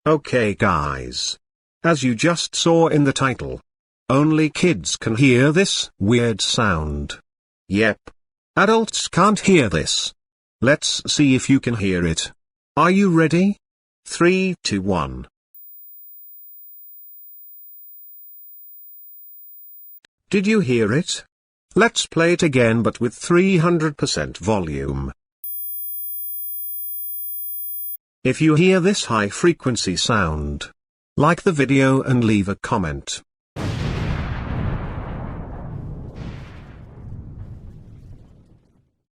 Okay guys. As you just saw in the title, only kids can hear this weird sound. Yep. Adults can't hear this. Let's see if you can hear it. Are you ready? 3, 2, 1. Did you hear it? Let's play it again but with 300% volume. If you hear this high frequency sound, like the video and leave a comment.